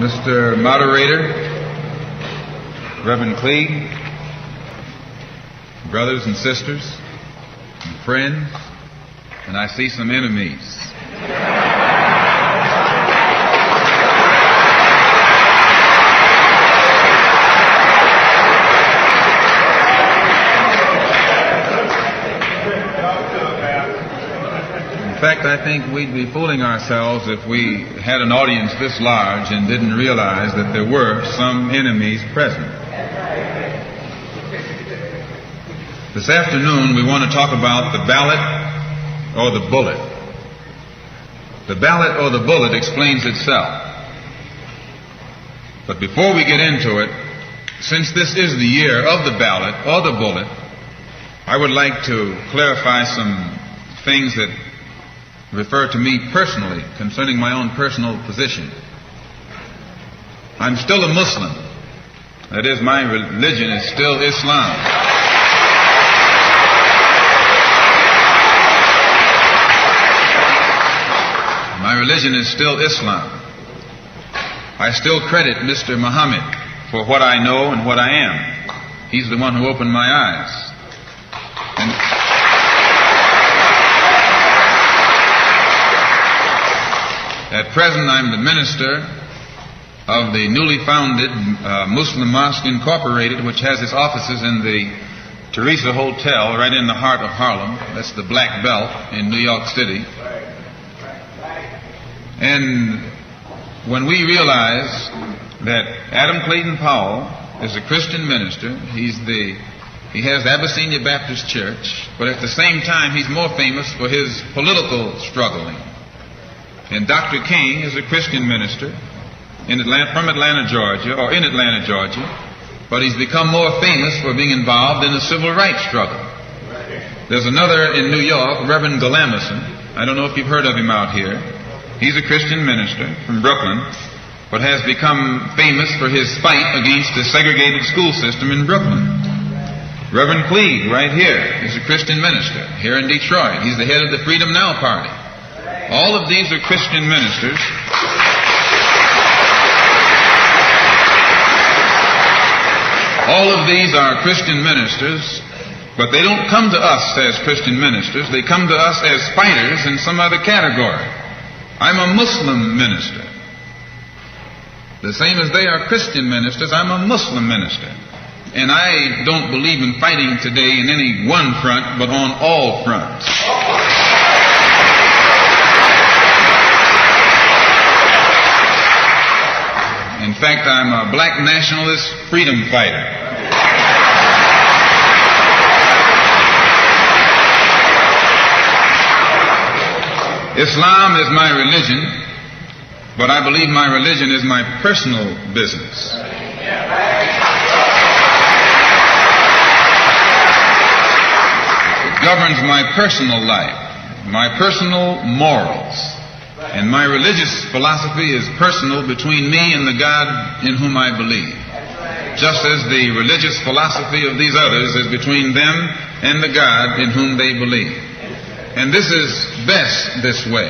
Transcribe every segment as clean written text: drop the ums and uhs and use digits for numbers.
Mr. Moderator, Reverend Cleage, brothers and sisters, and friends, and I see some enemies. In fact, I think we'd be fooling ourselves if we had an audience this large and didn't realize that there were some enemies present. This afternoon, we want to talk about the ballot or the bullet. The ballot or the bullet explains itself. But before we get into it, since this is the year of the ballot or the bullet, I would like to clarify some things that refer to me personally concerning my own personal position. I'm still a Muslim. That is, my religion is still Islam. My religion is still Islam. I still credit Mr. Muhammad for what I know and what I am. He's the one who opened my eyes. At present, I'm the minister of the newly founded Muslim Mosque Incorporated, which has its offices in the Teresa Hotel right in the heart of Harlem. That's the Black Belt in New York City. And when we realize that Adam Clayton Powell is a Christian minister, he has the Abyssinia Baptist Church, but at the same time he's more famous for his political struggling. And Dr. King is a Christian minister from Atlanta, Georgia, or in Atlanta, Georgia, but he's become more famous for being involved in the civil rights struggle. There's another in New York, Reverend Galamison. I don't know if you've heard of him out here. He's a Christian minister from Brooklyn, but has become famous for his fight against the segregated school system in Brooklyn. Reverend Cleage, right here, is a Christian minister here in Detroit. He's the head of the Freedom Now Party. All of these are Christian ministers. All of these are Christian ministers, but they don't come to us as Christian ministers. They come to us as fighters in some other category. I'm a Muslim minister. The same as they are Christian ministers, I'm a Muslim minister. And I don't believe in fighting today in any one front, but on all fronts. In fact, I'm a black nationalist freedom fighter. Islam is my religion, but I believe my religion is my personal business. It governs my personal life, my personal morals. And my religious philosophy is personal between me and the God in whom I believe. Just as the religious philosophy of these others is between them and the God in whom they believe. And this is best this way.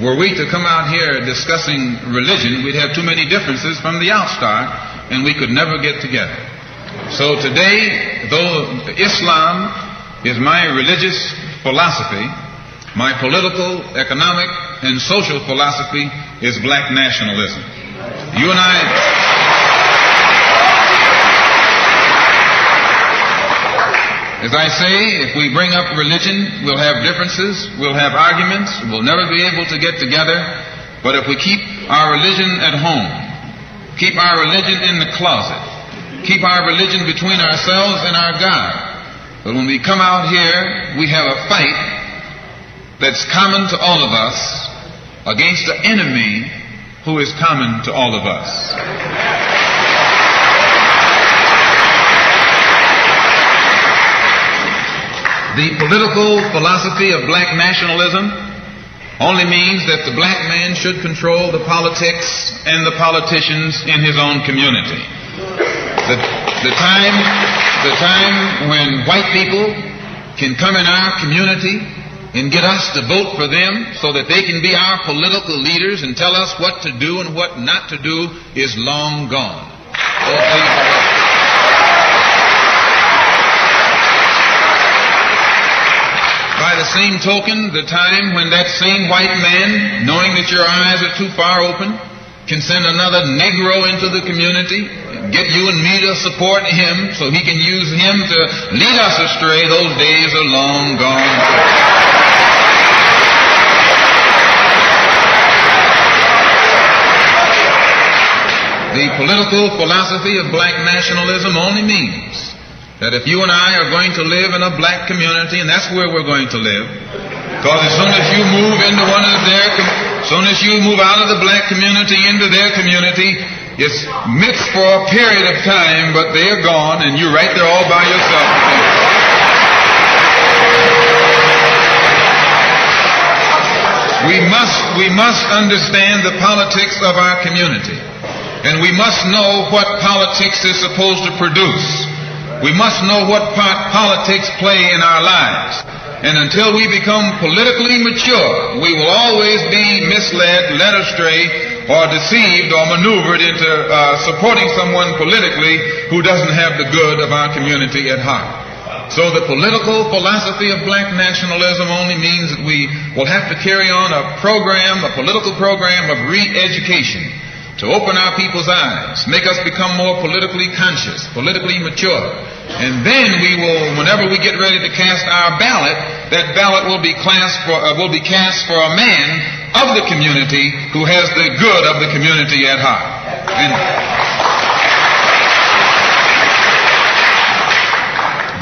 Were we to come out here discussing religion, we'd have too many differences from the outstart, and we could never get together. So today, though Islam is my religious philosophy, my political, economic, and social philosophy is black nationalism. You and I, as I say, if we bring up religion, we'll have differences, we'll have arguments, we'll never be able to get together. But if we keep our religion at home, keep our religion in the closet, keep our religion between ourselves and our God, but when we come out here, we have a fight that's common to all of us against the enemy who is common to all of us. The political philosophy of black nationalism only means that the black man should control the politics and the politicians in his own community. The time when white people can come in our community and get us to vote for them so that they can be our political leaders and tell us what to do and what not to do is long gone. So please, by the same token, the time when that same white man, knowing that your eyes are too far open, can send another Negro into the community, get you and me to support him so he can use him to lead us astray, those days are long gone. The political philosophy of black nationalism only means that if you and I are going to live in a black community, and that's where we're going to live, because as soon as you move into one of their, as soon as you move out of the black community into their community, it's mixed for a period of time, but they're gone, and you're right there all by yourself. We must understand the politics of our community, and we must know what politics is supposed to produce. We must know what part politics play in our lives. And until we become politically mature, we will always be misled, led astray, or deceived or maneuvered into supporting someone politically who doesn't have the good of our community at heart. So the political philosophy of black nationalism only means that we will have to carry on a program, a political program of re-education, to open our people's eyes, make us become more politically conscious, politically mature. And then we will, whenever we get ready to cast our ballot, that ballot will be cast for a man of the community who has the good of the community at heart. And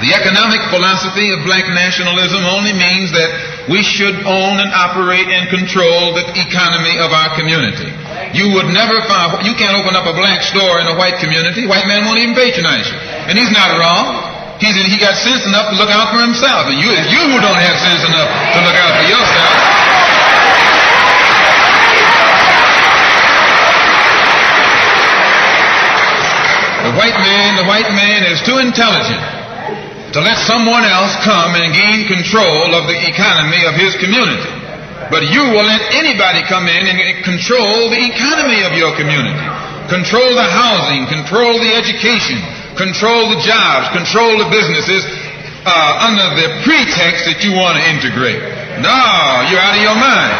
the economic philosophy of black nationalism only means that we should own and operate and control the economy of our community. You would never find, you can't open up a black store in a white community. White man won't even patronize you. And he's not wrong. He got sense enough to look out for himself. And it's you who don't have sense enough to look out for yourself. The white man is too intelligent to let someone else come and gain control of the economy of his community. But you will let anybody come in and control the economy of your community. Control the housing, control the education, control the jobs, control the businesses under the pretext that you want to integrate. No, you're out of your mind.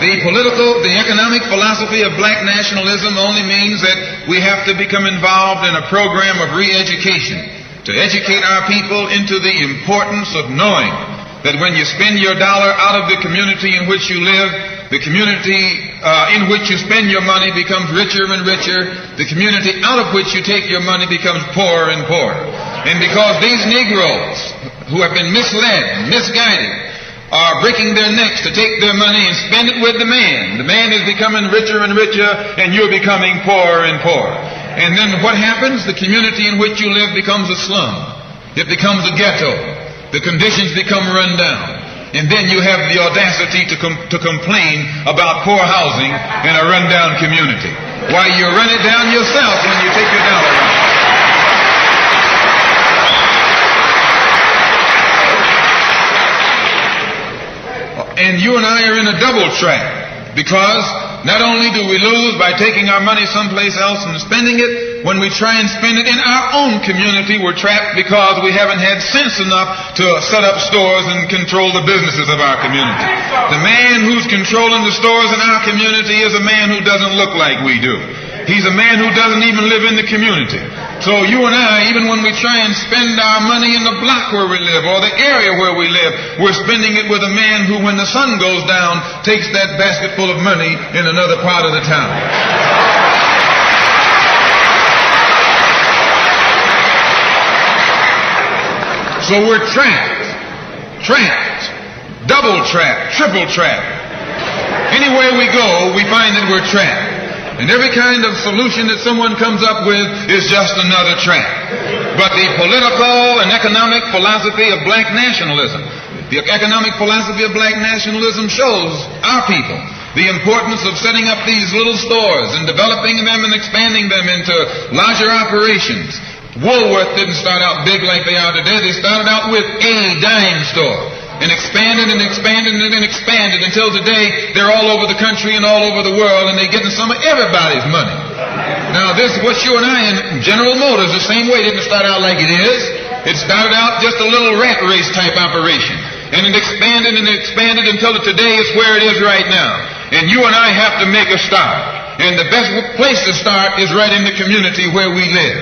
The economic philosophy of black nationalism only means that we have to become involved in a program of re-education to educate our people into the importance of knowing that when you spend your dollar out of the community in which you live, the community in which you spend your money becomes richer and richer. The community out of which you take your money becomes poorer and poorer. And because these Negroes who have been misled, misguided, are breaking their necks to take their money and spend it with the man. The man is becoming richer and richer, and you're becoming poorer and poorer. And then what happens? The community in which you live becomes a slum. It becomes a ghetto. The conditions become run down. And then you have the audacity to complain about poor housing in a run-down community. Why, you run it down yourself when you take your dollar out. And you and I are in a double trap, because not only do we lose by taking our money someplace else and spending it, when we try and spend it in our own community, we're trapped because we haven't had sense enough to set up stores and control the businesses of our community. The man who's controlling the stores in our community is a man who doesn't look like we do. He's a man who doesn't even live in the community. So you and I, even when we try and spend our money in the block where we live or the area where we live, we're spending it with a man who, when the sun goes down, takes that basket full of money in another part of the town. So we're trapped, double trapped, triple trapped. Anywhere we go, we find that we're trapped. And every kind of solution that someone comes up with is just another trap. But the political and economic philosophy of black nationalism, the economic philosophy of black nationalism shows our people the importance of setting up these little stores and developing them and expanding them into larger operations. Woolworth didn't start out big like they are today. They started out with a dime store and expanded and expanded and expanded until today they're all over the country and all over the world, and they're getting some of everybody's money. Now this, what you and I in General Motors, the same way, didn't start out like it is. It started out just a little rat race type operation. And it expanded and expanded until today it's where it is right now. And you and I have to make a start. And the best place to start is right in the community where we live.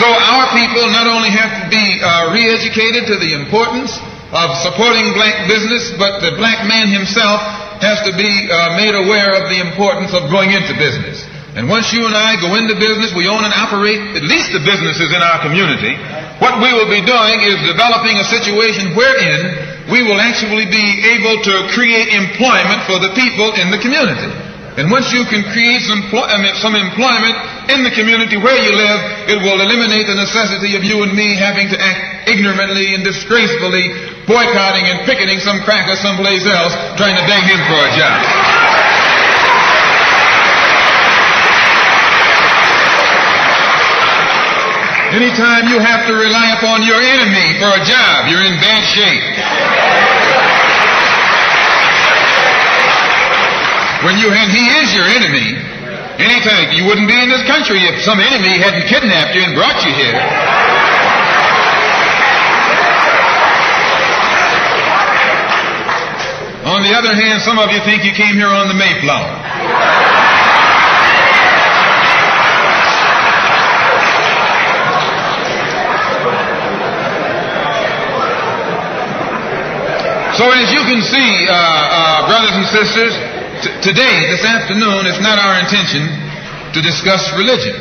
So our people not only have to be re-educated to the importance of supporting black business, but the black man himself has to be made aware of the importance of going into business. And once you and I go into business, we own and operate at least the businesses in our community. What we will be doing is developing a situation wherein we will actually be able to create employment for the people in the community. And once you can create some employment in the community where you live, it will eliminate the necessity of you and me having to act ignorantly and disgracefully, boycotting and picketing some cracker someplace else, trying to beg him for a job. Anytime you have to rely upon your enemy for a job, you're in bad shape. And he is your enemy. Anytime, you wouldn't be in this country if some enemy hadn't kidnapped you and brought you here. On the other hand, some of you think you came here on the Mayflower. So as you can see, brothers and sisters, today, this afternoon, it's not our intention to discuss religion.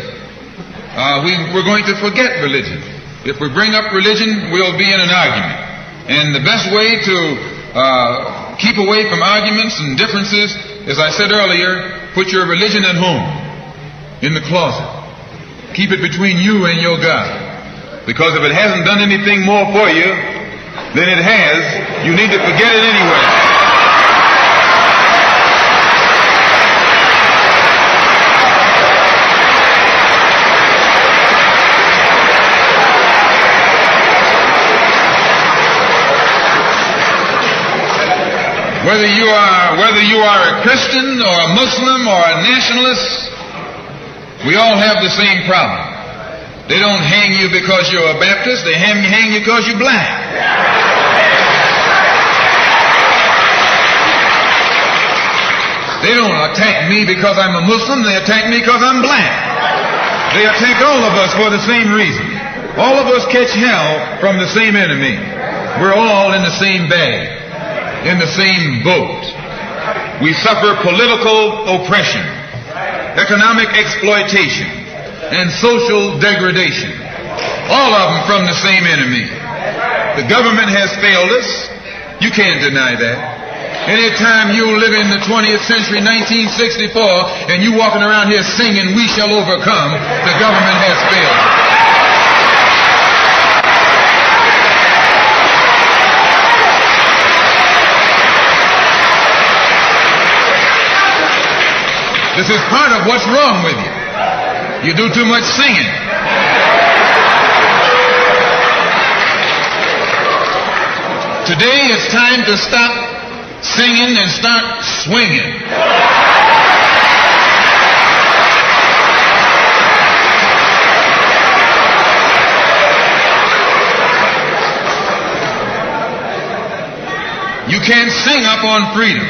We're going to forget religion. If we bring up religion, we'll be in an argument. And the best way to keep away from arguments and differences, as I said earlier, put your religion at home, in the closet. Keep it between you and your God. Because if it hasn't done anything more for you than it has, you need to forget it anyway. Whether you are a Christian or a Muslim or a nationalist, we all have the same problem. They don't hang you because you're a Baptist, they hang you because you're black. They don't attack me because I'm a Muslim, they attack me because I'm black. They attack all of us for the same reason. All of us catch hell from the same enemy. We're all in the same bag, in the same boat. We suffer political oppression, economic exploitation, and social degradation. All of them from the same enemy. The government has failed us. You can't deny that. Anytime you live in the 20th century, 1964, and you walking around here singing, "We shall overcome," the government has failed. This is part of what's wrong with you. You do too much singing. Today it's time to stop singing and start swinging. You can't sing up on freedom,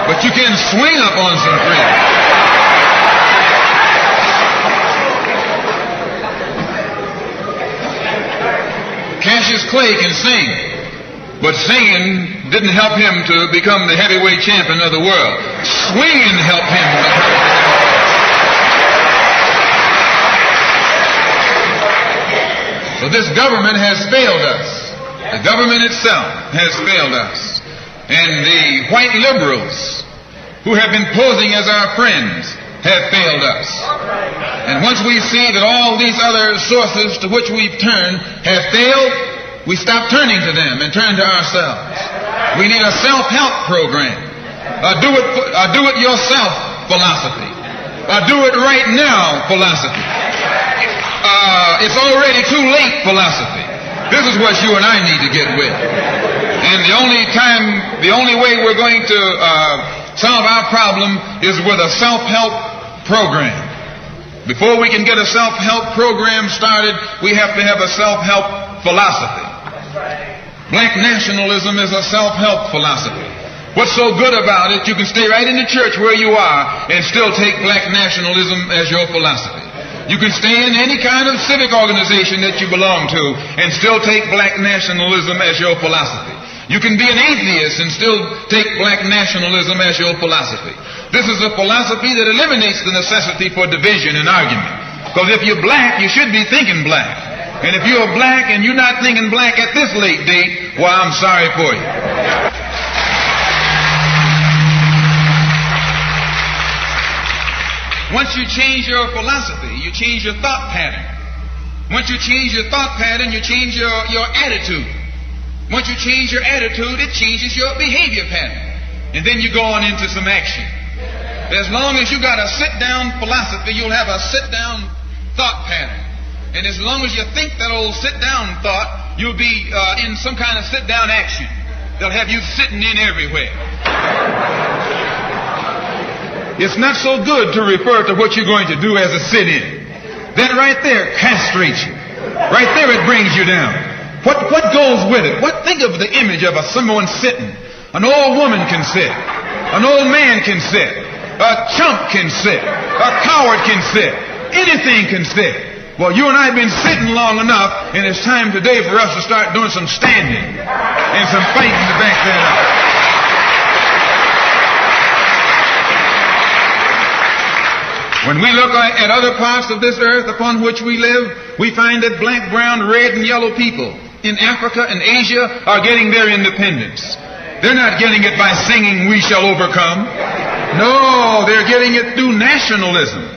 but you can swing up on some freedom. Cassius Clay can sing, but singing didn't help him to become the heavyweight champion of the world. Swinging helped him. So this government has failed us. The government itself has failed us. And the white liberals who have been posing as our friends have failed us. And once we see that all these other sources to which we've turned have failed, we stop turning to them and turn to ourselves. We need a self-help program. Do it yourself philosophy. Do it right now philosophy. It's already too late philosophy. This is what you and I need to get with. And the only way we're going to solve our problem is with a self-help program. Before we can get a self-help program started, we have to have a self-help philosophy. Black nationalism is a self-help philosophy. What's so good about it, you can stay right in the church where you are and still take black nationalism as your philosophy. You can stay in any kind of civic organization that you belong to and still take black nationalism as your philosophy. You can be an atheist and still take black nationalism as your philosophy. This is a philosophy that eliminates the necessity for division and argument. Because if you're black, you should be thinking black. And if you're black and you're not thinking black at this late date, well, I'm sorry for you. Once you change your philosophy, you change your thought pattern. Once you change your thought pattern, you change your attitude. Once you change your attitude, it changes your behavior pattern. And then you go on into some action. As long as you got a sit-down philosophy, you'll have a sit-down thought pattern. And as long as you think that old sit-down thought, you'll be in some kind of sit-down action. They'll have you sitting in everywhere. It's not so good to refer to what you're going to do as a sit-in. That right there castrates you. Right there it brings you down. What goes with it? Think of the image of someone sitting. An old woman can sit. An old man can sit. A chump can sit. A coward can sit. Anything can sit. Well, you and I have been sitting long enough, and it's time today for us to start doing some standing and some fighting to back that up. When we look at other parts of this earth upon which we live, we find that black, brown, red, and yellow people in Africa and Asia are getting their independence. They're not getting it by singing, "We shall overcome." No, they're getting it through nationalism.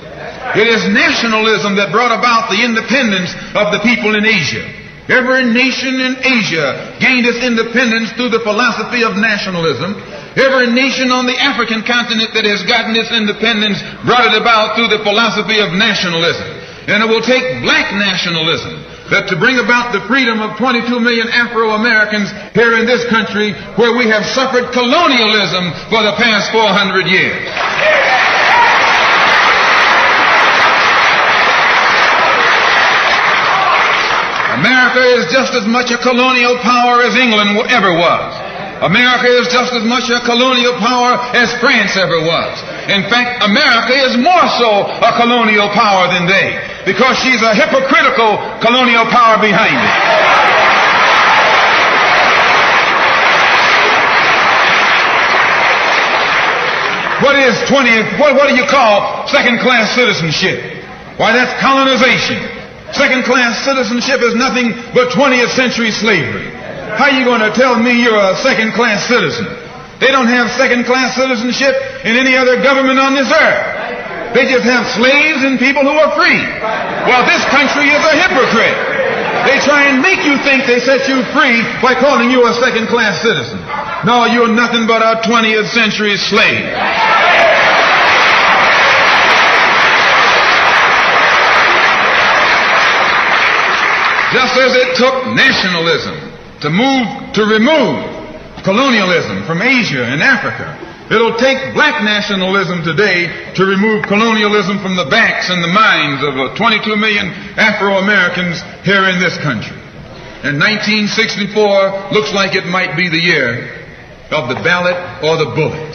It is nationalism that brought about the independence of the people in Asia. Every nation in Asia gained its independence through the philosophy of nationalism. Every nation on the African continent that has gotten its independence brought it about through the philosophy of nationalism. And it will take black nationalism to bring about the freedom of 22 million Afro-Americans here in this country where we have suffered colonialism for the past 400 years. America is just as much a colonial power as England ever was. America is just as much a colonial power as France ever was. In fact, America is more so a colonial power than they, because she's a hypocritical colonial power behind it. What do you call second-class citizenship? Why, that's colonization. Second-class citizenship is nothing but 20th century slavery. How are you going to tell me you're a second-class citizen? They don't have second-class citizenship in any other government on this earth. They just have slaves and people who are free. Well, this country is a hypocrite. They try and make you think they set you free by calling you a second-class citizen. No, you're nothing but a 20th century slave. Just as it took nationalism to remove colonialism from Asia and Africa, it'll take black nationalism today to remove colonialism from the backs and the minds of 22 million Afro-Americans here in this country. And 1964 looks like it might be the year of the ballot or the bullet.